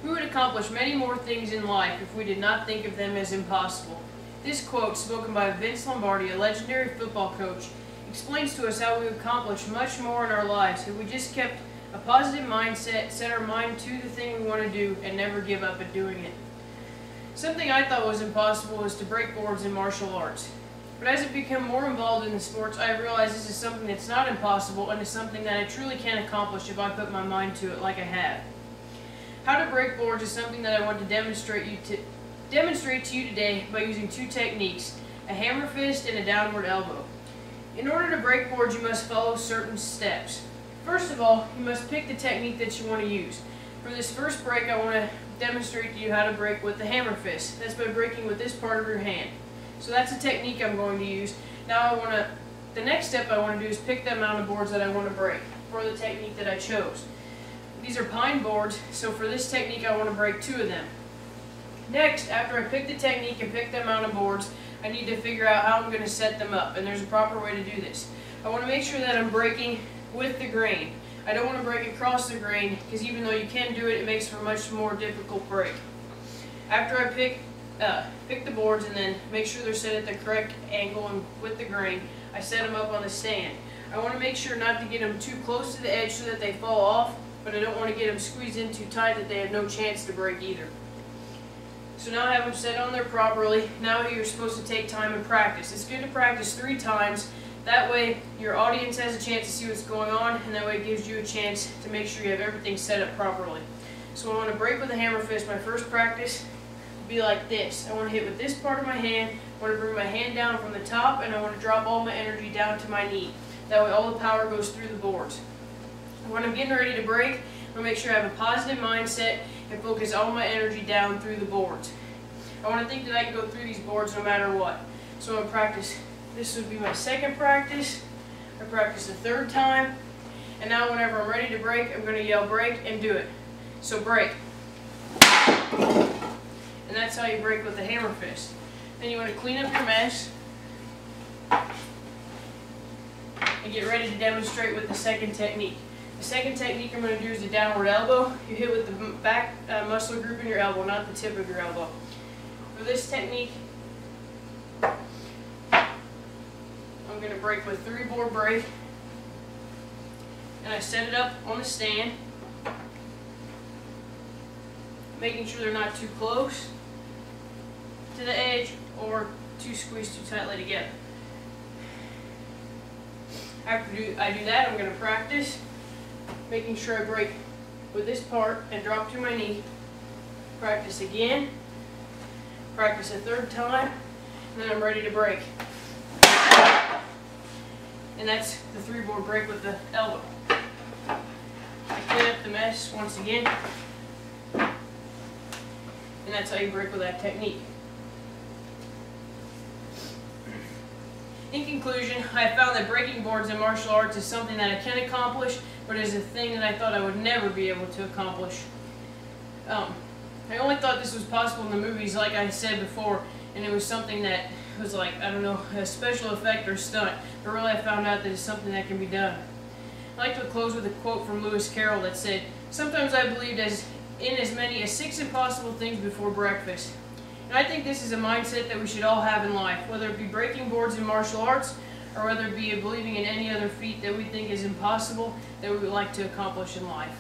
We would accomplish many more things in life if we did not think of them as impossible. This quote, spoken by Vince Lombardi, a legendary football coach, explains to us how we would accomplish much more in our lives if we just kept a positive mindset, set our mind to the thing we want to do, and never give up at doing it. Something I thought was impossible was to break boards in martial arts. But as I become more involved in the sports, I realize this is something that's not impossible and is something that I truly can accomplish if I put my mind to it like I have. How to break boards is something that I want to demonstrate to you today by using two techniques, a hammer fist and a downward elbow. In order to break boards, you must follow certain steps. First of all, you must pick the technique that you want to use. For this first break, I want to demonstrate to you how to break with the hammer fist. That's by breaking with this part of your hand. So that's the technique I'm going to use. Now the next step I want to do is pick the amount of boards that I want to break for the technique that I chose. These are pine boards, so for this technique I want to break 2 of them. Next, after I pick the technique and pick the amount of boards, I need to figure out how I'm going to set them up, and there's a proper way to do this. I want to make sure that I'm breaking with the grain. I don't want to break across the grain, because even though you can do it, it makes for a much more difficult break. After I pick the boards and then make sure they're set at the correct angle and with the grain, I set them up on the stand. I want to make sure not to get them too close to the edge so that they fall off, but I don't want to get them squeezed in too tight that they have no chance to break either. So now I have them set on there properly. Now you're supposed to take time and practice. It's good to practice 3 times. That way your audience has a chance to see what's going on, and that way it gives you a chance to make sure you have everything set up properly. So I want to break with a hammer fist. My first practice will be like this. I want to hit with this part of my hand. I want to bring my hand down from the top, and I want to drop all my energy down to my knee. That way all the power goes through the boards. When I'm getting ready to break, I'm going to make sure I have a positive mindset and focus all my energy down through the boards. I want to think that I can go through these boards no matter what. So I'm going to practice. This would be my second practice. I practice the 3rd time. And now whenever I'm ready to break, I'm going to yell break and do it. So break. And that's how you break with the hammer fist. Then you want to clean up your mess and get ready to demonstrate with the second technique. The second technique I'm going to do is the downward elbow. You hit with the back muscle group in your elbow, not the tip of your elbow. For this technique, I'm going to break with 3-board break, and I set it up on the stand, making sure they're not too close to the edge or too squeezed too tightly together. After I do that, I'm going to practice making sure I break with this part and drop to my knee. Practice again. Practice a 3rd time, and then I'm ready to break. And that's the 3-board break with the elbow. I clean up the mess once again, and that's how you break with that technique. In conclusion, I have found that breaking boards in martial arts is something that I can accomplish, but it is a thing that I thought I would never be able to accomplish. I only thought this was possible in the movies, like I said before, and it was something that was like, I don't know, a special effect or stunt, but really I found out that it's something that can be done. I'd like to close with a quote from Lewis Carroll that said, "Sometimes I believed in as many as 6 impossible things before breakfast." And I think this is a mindset that we should all have in life, whether it be breaking boards in martial arts or whether it be believing in any other feat that we think is impossible that we would like to accomplish in life.